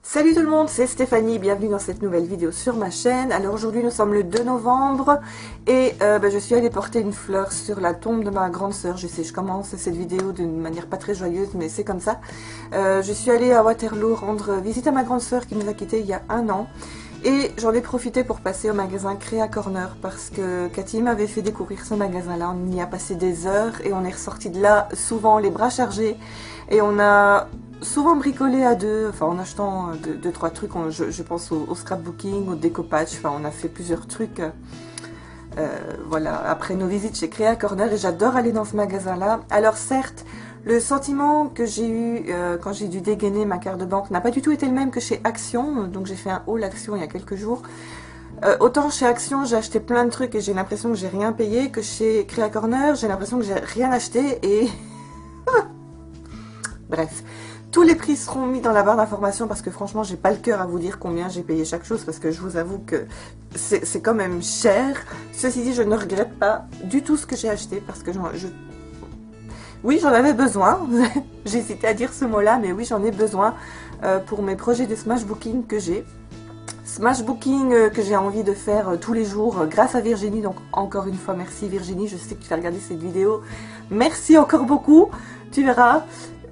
Salut tout le monde, c'est Stéphanie, bienvenue dans cette nouvelle vidéo sur ma chaîne. Alors aujourd'hui nous sommes le 2 novembre et je suis allée porter une fleur sur la tombe de ma grande sœur. Je sais, je commence cette vidéo d'une manière pas très joyeuse mais c'est comme ça. Je suis allée à Waterloo rendre visite à ma grande sœur qui nous a quittés il y a un an. Et j'en ai profité pour passer au magasin Créa Corner parce que Cathy m'avait fait découvrir ce magasin-là. On y a passé des heures et on est ressorti de là souvent les bras chargés. Et on a souvent bricolé à deux, enfin en achetant deux trois trucs. Je pense au scrapbooking, au découpage. Enfin, on a fait plusieurs trucs. Voilà, après nos visites chez Créa Corner et j'adore aller dans ce magasin-là. Alors certes, le sentiment que j'ai eu quand j'ai dû dégainer ma carte de banque n'a pas du tout été le même que chez Action. Donc j'ai fait un haul Action il y a quelques jours. Autant chez Action j'ai acheté plein de trucs et j'ai l'impression que j'ai rien payé, que chez Créa Corner j'ai l'impression que j'ai rien acheté et... Bref, tous les prix seront mis dans la barre d'information parce que franchement j'ai pas le cœur à vous dire combien j'ai payé chaque chose parce que je vous avoue que c'est quand même cher. Ceci dit, je ne regrette pas du tout ce que j'ai acheté parce que oui, j'en avais besoin. J'hésitais à dire ce mot-là, mais oui, j'en ai besoin pour mes projets de smashbooking que j'ai. Smashbooking que j'ai envie de faire tous les jours grâce à Virginie. Donc encore une fois, merci Virginie. Je sais que tu vas regarder cette vidéo. Merci encore beaucoup. Tu verras.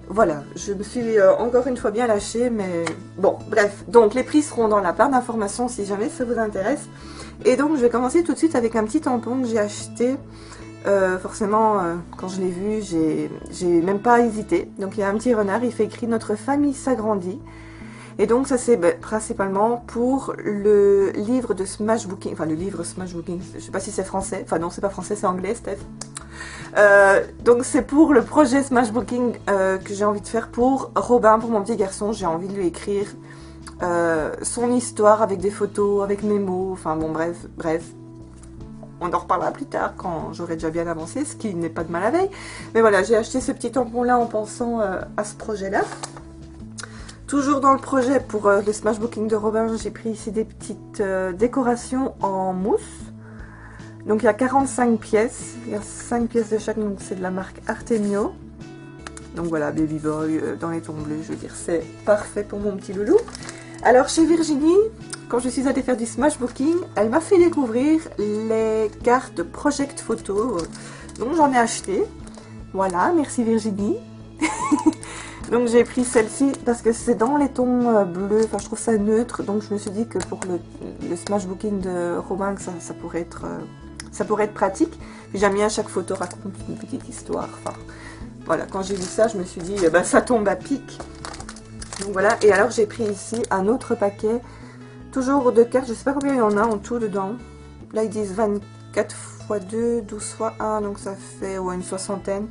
Voilà, je me suis encore une fois bien lâchée, mais bon, bref. Donc les prix seront dans la barre d'information si jamais ça vous intéresse. Et donc je vais commencer tout de suite avec un petit tampon que j'ai acheté. Forcément, quand je l'ai vu, j'ai même pas hésité. Donc il y a un petit renard, il fait écrit "Notre famille s'agrandit". Et donc ça c'est principalement pour le livre de smashbooking, enfin le livre smashbooking, je sais pas si c'est français, enfin non c'est pas français, c'est anglais Steph. Donc c'est pour le projet smashbooking que j'ai envie de faire pour Robin, pour mon petit garçon. J'ai envie de lui écrire son histoire avec des photos, avec mes mots, enfin bon bref. On en reparlera plus tard quand j'aurai déjà bien avancé, ce qui n'est pas de mal à veille. Mais voilà, j'ai acheté ce petit tampon là en pensant à ce projet là. Toujours dans le projet pour le smashbooking de Robin, j'ai pris ici des petites décorations en mousse. Donc il y a 45 pièces, il y a 5 pièces de chaque, donc c'est de la marque Artemio. Donc voilà, Baby Boy dans les tons bleus, je veux dire, c'est parfait pour mon petit loulou. Alors chez Virginie, quand je suis allée faire du smashbooking, elle m'a fait découvrir les cartes Project Photo. Donc j'en ai acheté. Voilà, merci Virginie. Donc j'ai pris celle-ci parce que c'est dans les tons bleus, enfin je trouve ça neutre. Donc je me suis dit que pour le smashbooking de Robin, ça pourrait être pratique. Puis j'aime bien chaque photo raconte une petite histoire. Enfin voilà, quand j'ai vu ça, je me suis dit ça tombe à pic. Donc voilà, et alors j'ai pris ici un autre paquet, toujours de cartes, je sais pas combien il y en a en tout dedans. Là ils disent 24 x 2, 12 x 1, donc ça fait une soixantaine.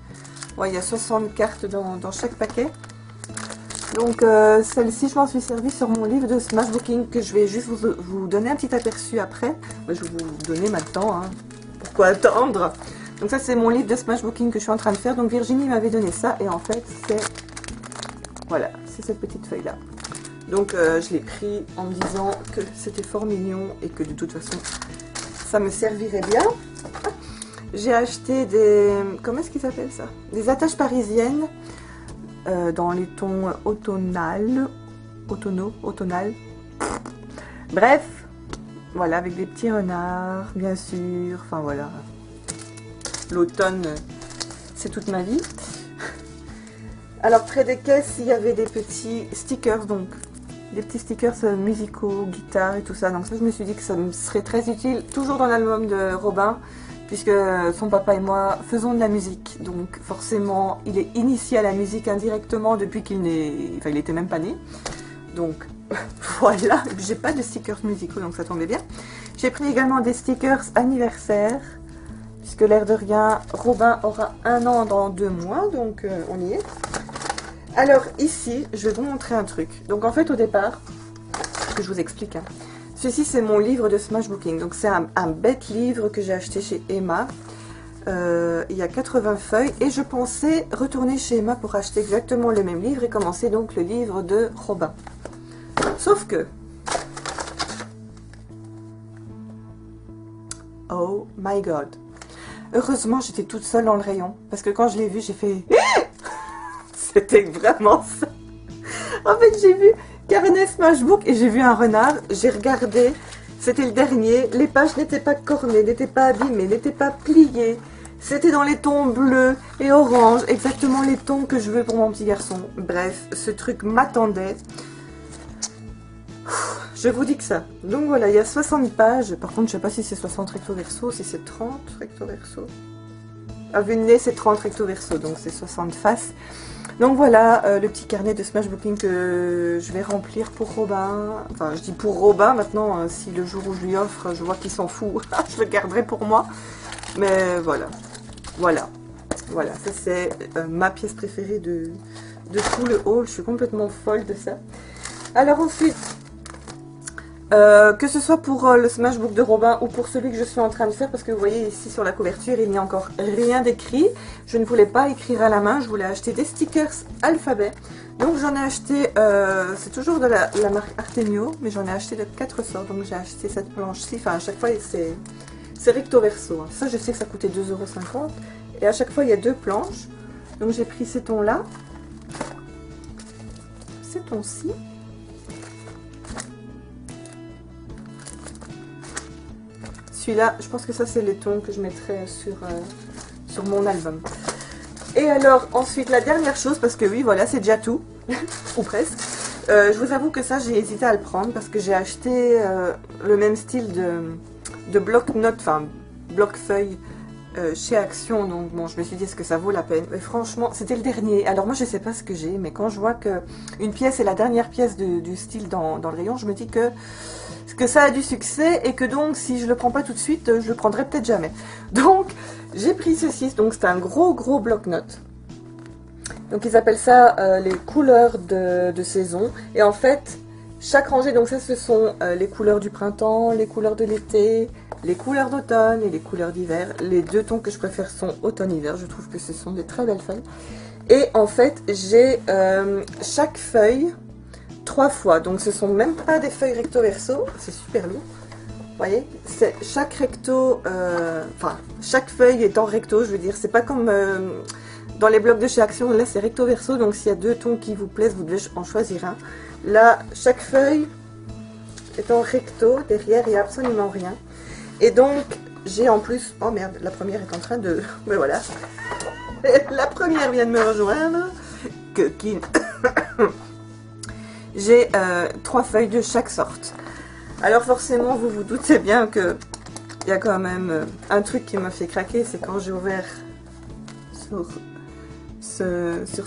Ouais, il y a 60 cartes dans chaque paquet. Donc celle-ci, je m'en suis servie sur mon livre de smashbooking que je vais juste vous donner un petit aperçu après. Je vais vous donner maintenant, hein. Pourquoi attendre? Donc ça, c'est mon livre de smashbooking que je suis en train de faire. Donc Virginie m'avait donné ça et en fait, c'est... Voilà, c'est cette petite feuille-là. Donc je l'ai pris en me disant que c'était fort mignon et que de toute façon, ça me servirait bien. J'ai acheté des... Comment est-ce qu'ils s'appellent ça? Des attaches parisiennes dans les tons automnal. Bref, voilà, avec des petits renards, bien sûr. Enfin voilà. L'automne, c'est toute ma vie. Alors près des caisses, il y avait des petits stickers, donc des petits stickers musicaux, guitare et tout ça. Donc ça, je me suis dit que ça me serait très utile, toujours dans l'album de Robin, puisque son papa et moi faisons de la musique. Donc forcément, il est initié à la musique indirectement depuis qu'il n'est... Enfin, il était même pas né. Donc voilà, j'ai pas de stickers musicaux, donc ça tombait bien. J'ai pris également des stickers anniversaires, puisque l'air de rien, Robin aura 1 an dans 2 mois, donc on y est. Alors ici, je vais vous montrer un truc. Donc en fait au départ, que je vous explique, hein. Ceci c'est mon livre de smashbooking. Donc c'est un bête livre que j'ai acheté chez Emma. Il y a 80 feuilles et je pensais retourner chez Emma pour acheter exactement le même livre et commencer donc le livre de Robin. Sauf que... Oh my god. Heureusement j'étais toute seule dans le rayon. Parce que quand je l'ai vu j'ai fait... C'était vraiment ça. En fait j'ai vu carnet Smashbook et j'ai vu un renard, j'ai regardé, c'était le dernier, les pages n'étaient pas cornées, n'étaient pas abîmées, n'étaient pas pliées, c'était dans les tons bleus et orange, exactement les tons que je veux pour mon petit garçon. Bref, ce truc m'attendait. Je vous dis que ça. Donc voilà, il y a 60 pages, par contre je sais pas si c'est 60 recto verso, si c'est 30 recto verso. À vue de nez c'est 30 recto verso, donc c'est 60 faces. Donc voilà, le petit carnet de Smashbooking que je vais remplir pour Robin. Enfin, je dis pour Robin, maintenant, si le jour où je lui offre, je vois qu'il s'en fout, je le garderai pour moi. Mais voilà, voilà, ça c'est ma pièce préférée de tout le haul. Je suis complètement folle de ça. Alors ensuite, que ce soit pour le Smashbook de Robin ou pour celui que je suis en train de faire, parce que vous voyez ici sur la couverture, il n'y a encore rien d'écrit. Je ne voulais pas écrire à la main, je voulais acheter des stickers alphabet. Donc j'en ai acheté, c'est toujours de la marque Artemio, mais j'en ai acheté de 4 sortes. Donc j'ai acheté cette planche-ci, enfin à chaque fois c'est recto verso. Hein. Ça je sais que ça coûtait 2,50 €. Et à chaque fois il y a 2 planches. Donc j'ai pris ces tons-là, ces tons-ci. Celui-là, je pense que ça c'est les tons que je mettrai sur mon album. Et alors ensuite la dernière chose, parce que oui voilà c'est déjà tout, ou presque. Je vous avoue que ça j'ai hésité à le prendre parce que j'ai acheté le même style de bloc-notes, enfin bloc-feuille chez Action. Donc bon je me suis dit est-ce que ça vaut la peine. Et franchement c'était le dernier. Alors moi je sais pas ce que j'ai, mais quand je vois que une pièce est la dernière pièce du style dans le rayon, je me dis que ça a du succès et que donc si je le prends pas tout de suite, je le prendrai peut-être jamais. Donc j'ai pris ceci, donc c'est un gros bloc-notes. Donc ils appellent ça les couleurs de saison. Et en fait, chaque rangée, donc ça ce sont les couleurs du printemps, les couleurs de l'été, les couleurs d'automne et les couleurs d'hiver. Les 2 tons que je préfère sont automne-hiver, je trouve que ce sont des très belles feuilles. Et en fait, j'ai chaque feuille 3 fois, donc ce sont même pas des feuilles recto verso, c'est super lourd. Vous voyez, c'est chaque recto, enfin chaque feuille est en recto, je veux dire, c'est pas comme dans les blocs de chez Action, là c'est recto verso, donc s'il y a 2 tons qui vous plaisent, vous devez en choisir un. Là, chaque feuille est en recto, derrière il n'y a absolument rien. Et donc j'ai en plus, oh merde, la première est en train de, mais voilà, la première vient de me rejoindre, qui j'ai 3 feuilles de chaque sorte. Alors forcément, vous vous doutez bien que il y a quand même un truc qui m'a fait craquer, c'est quand j'ai ouvert sur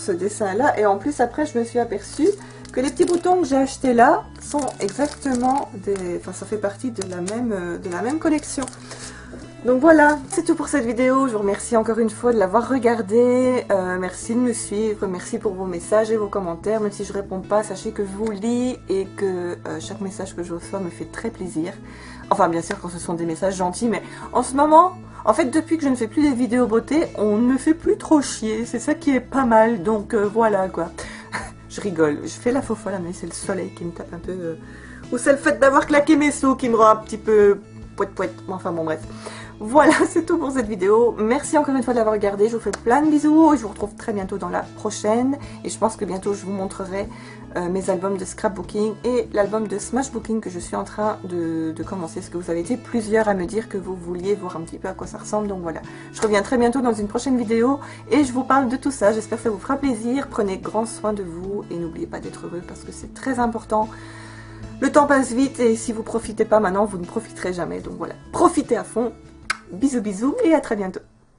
ce dessin-là. Et en plus, après, je me suis aperçue que les petits boutons que j'ai achetés là sont exactement des... Enfin, ça fait partie de la même collection. Donc voilà, c'est tout pour cette vidéo. Je vous remercie encore une fois de l'avoir regardée. Merci de me suivre, merci pour vos messages et vos commentaires. Même si je ne réponds pas, sachez que je vous lis et que chaque message que je reçois me fait très plaisir. Enfin, bien sûr, quand ce sont des messages gentils, mais en ce moment, en fait, depuis que je ne fais plus des vidéos beauté, on ne me fait plus trop chier. C'est ça qui est pas mal, donc voilà quoi. Je rigole, je fais la faux folle, mais c'est le soleil qui me tape un peu. Ou c'est le fait d'avoir claqué mes sous qui me rend un petit peu poète. Enfin bon, bref. Voilà, c'est tout pour cette vidéo. Merci encore une fois de l'avoir regardé. Je vous fais plein de bisous et je vous retrouve très bientôt dans la prochaine. Et je pense que bientôt je vous montrerai mes albums de scrapbooking et l'album de smashbooking que je suis en train de commencer. Parce que vous avez été plusieurs à me dire que vous vouliez voir un petit peu à quoi ça ressemble. Donc voilà, je reviens très bientôt dans une prochaine vidéo et je vous parle de tout ça. J'espère que ça vous fera plaisir. Prenez grand soin de vous et n'oubliez pas d'être heureux parce que c'est très important. Le temps passe vite et si vous profitez pas maintenant, vous ne profiterez jamais. Donc voilà, profitez à fond. Bisous bisous et à très bientôt.